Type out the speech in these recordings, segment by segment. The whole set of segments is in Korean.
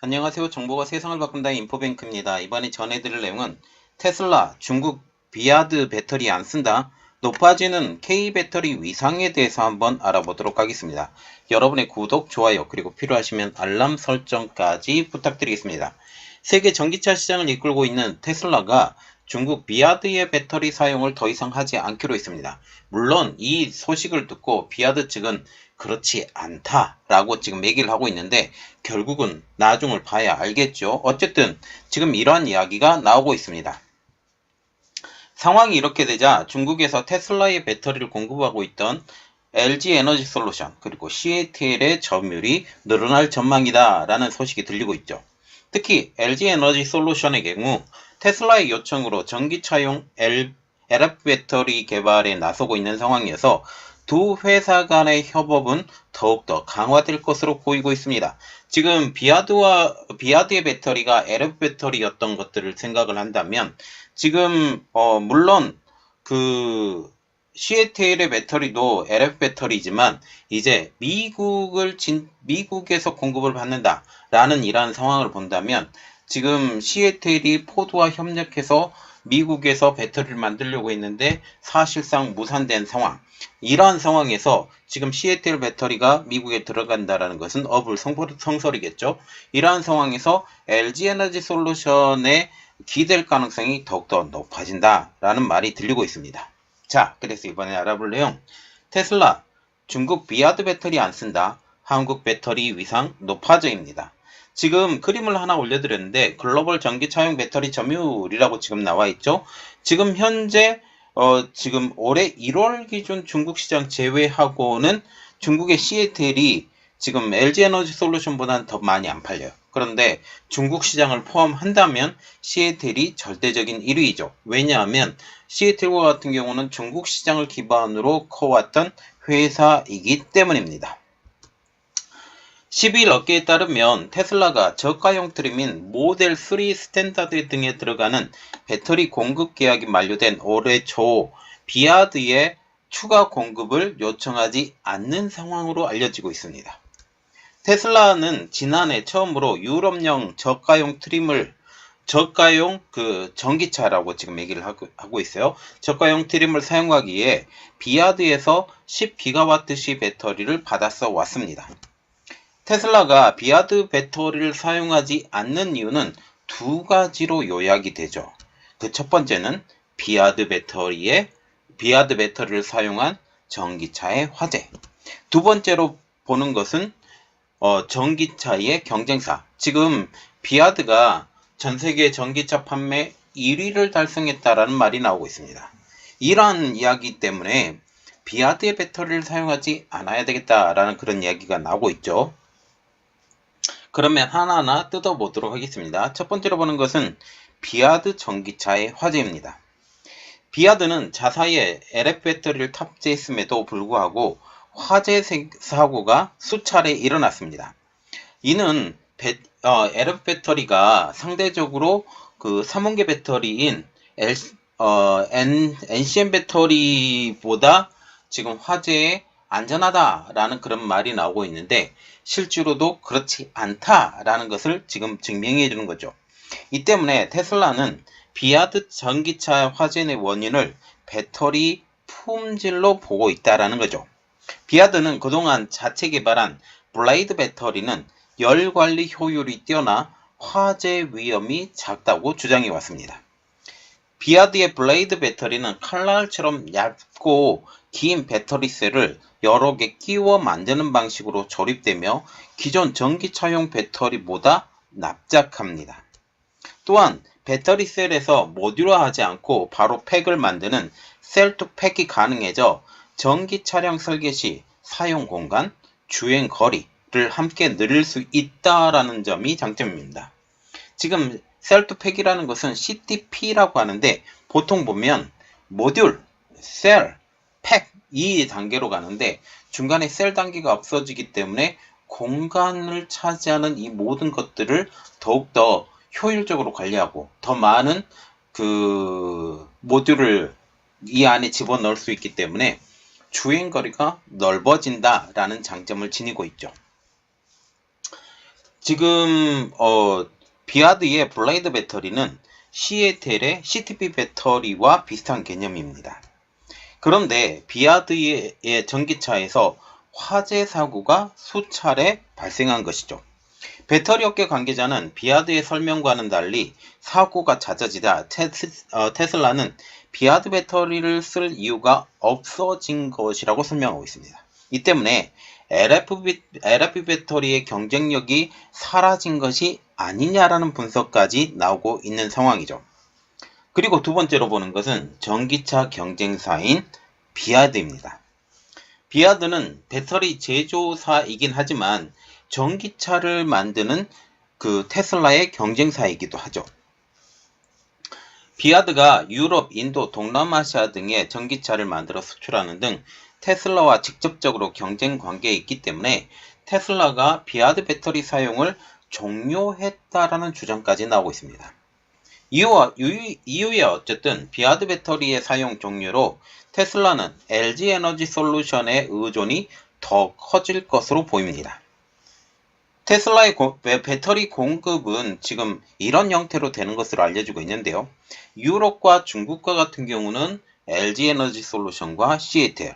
안녕하세요. 정보가 세상을 바꾼다의 인포뱅크입니다. 이번에 전해드릴 내용은 테슬라, 중국 비아드 배터리 안 쓴다, 높아지는 K 배터리 위상에 대해서 한번 알아보도록 하겠습니다. 여러분의 구독, 좋아요, 그리고 필요하시면 알람 설정까지 부탁드리겠습니다. 세계 전기차 시장을 이끌고 있는 테슬라가 중국 비아드의 배터리 사용을 더 이상 하지 않기로 했습니다. 물론 이 소식을 듣고 비아드 측은 그렇지 않다라고 지금 얘기를 하고 있는데 결국은 나중을 봐야 알겠죠. 어쨌든 지금 이러한 이야기가 나오고 있습니다. 상황이 이렇게 되자 중국에서 테슬라의 배터리를 공급하고 있던 LG 에너지 솔루션 그리고 CATL의 점유율이 늘어날 전망이다 라는 소식이 들리고 있죠. 특히 LG 에너지 솔루션의 경우 테슬라의 요청으로 전기차용 LF 배터리 개발에 나서고 있는 상황이어서 두 회사 간의 협업은 더욱더 강화될 것으로 보이고 있습니다. 지금 비아드의 배터리가 LF 배터리였던 것들을 생각을 한다면 지금 물론 그 CATL의 배터리도 LF 배터리지만 이제 미국에서 공급을 받는다라는 이러한 상황을 본다면 지금 CATL이 포드와 협력해서 미국에서 배터리를 만들려고 했는데 사실상 무산된 상황. 이러한 상황에서 지금 CATL 배터리가 미국에 들어간다라는 것은 어불성설이겠죠. 이러한 상황에서 LG 에너지 솔루션의 기댈 가능성이 더욱더 높아진다라는 말이 들리고 있습니다. 자, 그래서 이번에 알아볼 내용 테슬라, 중국 비아드 배터리 안 쓴다. 한국 배터리 위상 높아져입니다. 지금 그림을 하나 올려드렸는데 글로벌 전기차용 배터리 점유율이라고 지금 나와 있죠. 지금 현재 지금 올해 1월 기준 중국 시장 제외하고는 중국의 CATL이 지금 LG 에너지 솔루션보다는 더 많이 안 팔려요. 그런데 중국 시장을 포함한다면 CATL이 절대적인 1위이죠. 왜냐하면 CATL과 같은 경우는 중국 시장을 기반으로 커왔던 회사이기 때문입니다. 12일 업계에 따르면 테슬라가 저가형 트림인 모델 3 스탠다드 등에 들어가는 배터리 공급 계약이 만료된 올해 초 비아드에 추가 공급을 요청하지 않는 상황으로 알려지고 있습니다. 테슬라는 지난해 처음으로 유럽령 저가용 트림을 저가용 전기차라고 지금 얘기를 하고 있어요. 저가용 트림을 사용하기에 비아드에서 10기가와트시 배터리를 받아서 왔습니다. 테슬라가 비아드 배터리를 사용하지 않는 이유는 두 가지로 요약이 되죠. 그 첫 번째는 비아드 배터리를 사용한 전기차의 화재. 두 번째로 보는 것은 전기차의 경쟁사. 지금 비아드가 전 세계 전기차 판매 1위를 달성했다라는 말이 나오고 있습니다. 이러한 이야기 때문에 비아드의 배터리를 사용하지 않아야 되겠다라는 그런 이야기가 나오고 있죠. 그러면 하나하나 뜯어보도록 하겠습니다. 첫 번째로 보는 것은 비아드 전기차의 화재입니다. 비아드는 자사의 LF 배터리를 탑재했음에도 불구하고 화재 사고가 수차례 일어났습니다. 이는 LF 배터리가 상대적으로 그 삼원계 배터리인 NCM 배터리보다 지금 화재에 안전하다라는 그런 말이 나오고 있는데 실제로도 그렇지 않다라는 것을 지금 증명해 주는 거죠. 이 때문에 테슬라는 비아드 전기차 화재의 원인을 배터리 품질로 보고 있다라는 거죠. 비아드는 그동안 자체 개발한 블레이드 배터리는 열 관리 효율이 뛰어나 화재 위험이 작다고 주장해 왔습니다. 비아드의 블레이드 배터리는 칼날처럼 얇고 긴 배터리셀을 여러 개 끼워 만드는 방식으로 조립되며 기존 전기차용 배터리보다 납작합니다. 또한 배터리셀에서 모듈화하지 않고 바로 팩을 만드는 셀-투-팩이 가능해져 전기 차량 설계 시 사용 공간, 주행 거리를 함께 늘릴 수 있다라는 점이 장점입니다. 지금 셀-투-팩이라는 것은 CTP라고 하는데 보통 보면 모듈, 셀, 팩 이 단계로 가는데 중간에 셀 단계가 없어지기 때문에 공간을 차지하는 이 모든 것들을 더욱더 효율적으로 관리하고 더 많은 그 모듈을 이 안에 집어넣을 수 있기 때문에 주행거리가 넓어진다라는 장점을 지니고 있죠. 지금 비아드의 블레이드 배터리는 CATL의 CTP 배터리와 비슷한 개념입니다. 그런데 비아드의 전기차에서 화재 사고가 수차례 발생한 것이죠. 배터리 업계 관계자는 비아드의 설명과는 달리 사고가 잦아지다 테슬라는 비아드 배터리를 쓸 이유가 없어진 것이라고 설명하고 있습니다. 이 때문에 LFP 배터리의 경쟁력이 사라진 것이 아니냐라는 분석까지 나오고 있는 상황이죠. 그리고 두 번째로 보는 것은 전기차 경쟁사인 비아드입니다. 비아드는 배터리 제조사이긴 하지만 전기차를 만드는 그 테슬라의 경쟁사이기도 하죠. 비아드가 유럽, 인도, 동남아시아 등의 전기차를 만들어 수출하는 등 테슬라와 직접적으로 경쟁 관계에 있기 때문에 테슬라가 비아드 배터리 사용을 종료했다라는 주장까지 나오고 있습니다. 이후에 어쨌든 비아드 배터리의 사용 종료로 테슬라는 LG 에너지 솔루션의 의존이 더 커질 것으로 보입니다. 테슬라의 배터리 공급은 지금 이런 형태로 되는 것으로 알려지고 있는데요. 유럽과 중국과 같은 경우는 LG 에너지 솔루션과 CATL,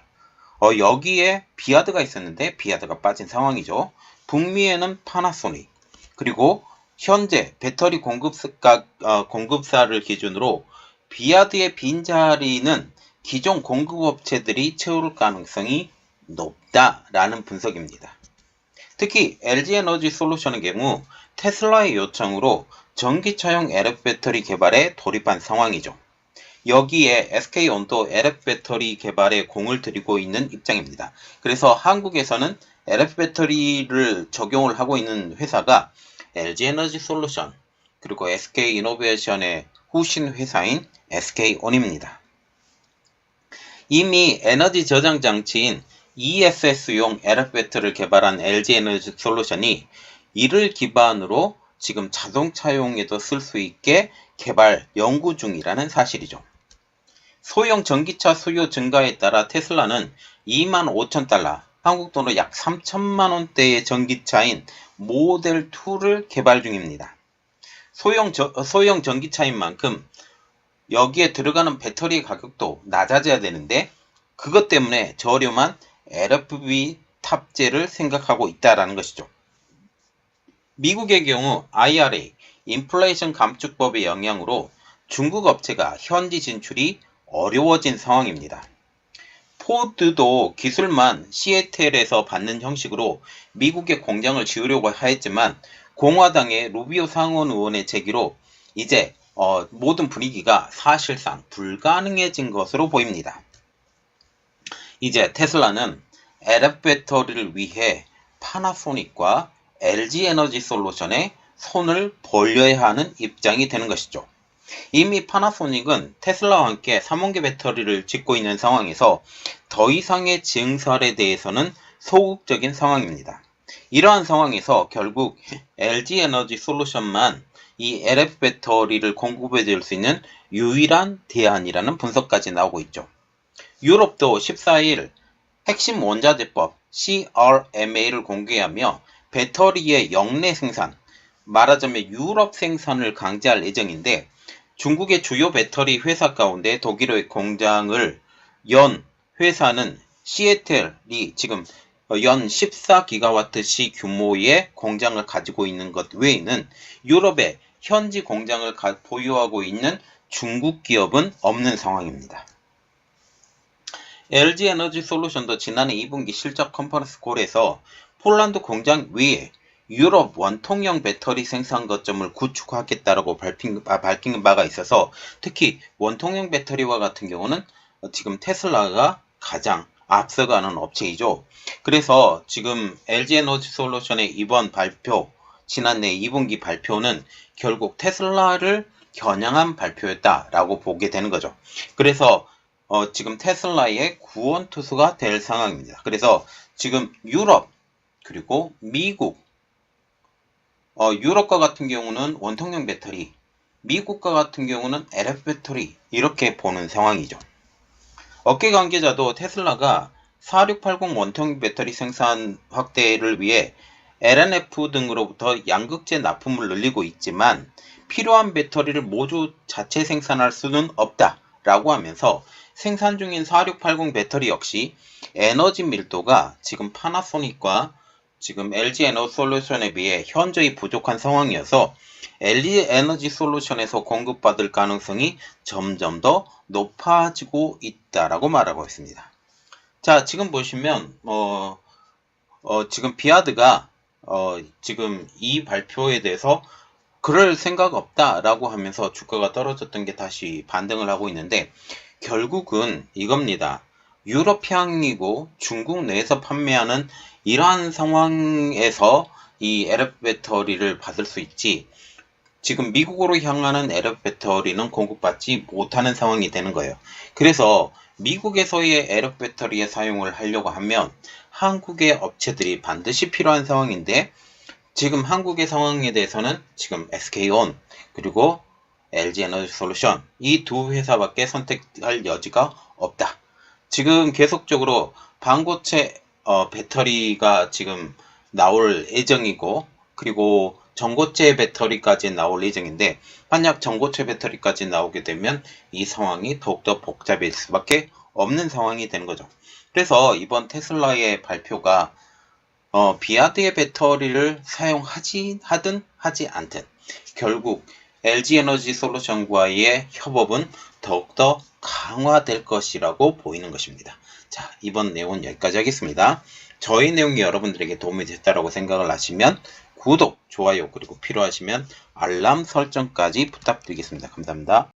여기에 비아드가 있었는데 비아드가 빠진 상황이죠. 북미에는 파나소닉, 그리고 현재 배터리 공급사를 기준으로 비아드의 빈자리는 기존 공급업체들이 채울 가능성이 높다라는 분석입니다. 특히 LG에너지 솔루션의 경우 테슬라의 요청으로 전기차용 LF 배터리 개발에 돌입한 상황이죠. 여기에 SK온도 LF 배터리 개발에 공을 들이고 있는 입장입니다. 그래서 한국에서는 LF 배터리를 적용을 하고 있는 회사가 LG에너지 솔루션, 그리고 SK이노베이션의 후신 회사인 SK온입니다. 이미 에너지 저장 장치인 ESS용 LF 배터리를 개발한 LG에너지 솔루션이 이를 기반으로 지금 자동차용에도 쓸 수 있게 개발 연구 중이라는 사실이죠. 소형 전기차 수요 증가에 따라 테슬라는 25,000달러, 한국 돈으로 약 3천만원대의 전기차인 모델 2를 개발 중입니다. 소형 전기차인 만큼 여기에 들어가는 배터리 가격도 낮아져야 되는데 그것 때문에 저렴한 LFP 탑재를 생각하고 있다는 것이죠. 미국의 경우 IRA, 인플레이션 감축법의 영향으로 중국 업체가 현지 진출이 어려워진 상황입니다. 포드도 기술만 시애틀에서 받는 형식으로 미국에 공장을 지으려고 하였지만 공화당의 루비오 상원 의원의 제기로 이제 모든 분위기가 사실상 불가능해진 것으로 보입니다. 이제 테슬라는 LF 배터리를 위해 파나소닉과 LG 에너지 솔루션에 손을 벌려야 하는 입장이 되는 것이죠. 이미 파나소닉은 테슬라와 함께 3원계 배터리를 짓고 있는 상황에서 더 이상의 증설에 대해서는 소극적인 상황입니다. 이러한 상황에서 결국 LG 에너지 솔루션만 이 LF 배터리를 공급해 줄 수 있는 유일한 대안이라는 분석까지 나오고 있죠. 유럽도 14일 핵심 원자재법 CRMA를 공개하며 배터리의 역내 생산, 말하자면 유럽 생산을 강제할 예정인데 중국의 주요 배터리 회사 가운데 독일의 공장을 연 회사는 시애틀이 지금 연 14기가와트시 규모의 공장을 가지고 있는 것 외에는 유럽에 현지 공장을 보유하고 있는 중국 기업은 없는 상황입니다. LG 에너지 솔루션도 지난해 2분기 실적 컨퍼런스 콜에서 폴란드 공장 외에 유럽 원통형 배터리 생산 거점을 구축하겠다라고 밝힌 바가 있어서 특히 원통형 배터리와 같은 경우는 지금 테슬라가 가장 앞서가는 업체이죠. 그래서 지금 LG 에너지 솔루션의 이번 발표, 지난해 2분기 발표는 결국 테슬라를 겨냥한 발표였다라고 보게 되는 거죠. 그래서 지금 테슬라의 구원투수가 될 상황입니다. 그래서 지금 유럽 그리고 미국, 유럽과 같은 경우는 원통형 배터리, 미국과 같은 경우는 LF 배터리 이렇게 보는 상황이죠. 업계 관계자도 테슬라가 4680 원통형 배터리 생산 확대를 위해 LNF 등으로부터 양극재 납품을 늘리고 있지만 필요한 배터리를 모두 자체 생산할 수는 없다 라고 하면서 생산 중인 4680 배터리 역시 에너지 밀도가 지금 파나소닉과 지금 LG 에너지 솔루션에 비해 현저히 부족한 상황이어서 LG 에너지 솔루션에서 공급받을 가능성이 점점 더 높아지고 있다라고 말하고 있습니다. 자, 지금 보시면 지금 비아드가 지금 이 발표에 대해서 그럴 생각 없다라고 하면서 주가가 떨어졌던 게 다시 반등을 하고 있는데 결국은 이겁니다. 유럽향이고 중국 내에서 판매하는 이러한 상황에서 이 LF 배터리를 받을 수 있지 지금 미국으로 향하는 LF 배터리는 공급받지 못하는 상황이 되는 거예요. 그래서 미국에서의 LF 배터리의 사용을 하려고 하면 한국의 업체들이 반드시 필요한 상황인데 지금 한국의 상황에 대해서는 지금 SK온 그리고 LG 에너지 솔루션 이 두 회사밖에 선택할 여지가 없다. 지금 계속적으로 반고체 배터리가 지금 나올 예정이고 그리고 전고체 배터리까지 나올 예정인데 만약 전고체 배터리까지 나오게 되면 이 상황이 더욱더 복잡해질 수밖에 없는 상황이 되는 거죠. 그래서 이번 테슬라의 발표가 비아드의 배터리를 사용하든 하지 않든 결국 LG 에너지 솔루션과의 협업은 더욱더 강화될 것이라고 보이는 것입니다. 자, 이번 내용은 여기까지 하겠습니다. 저희 내용이 여러분들에게 도움이 됐다고 생각을 하시면 구독, 좋아요, 그리고 필요하시면 알람 설정까지 부탁드리겠습니다. 감사합니다.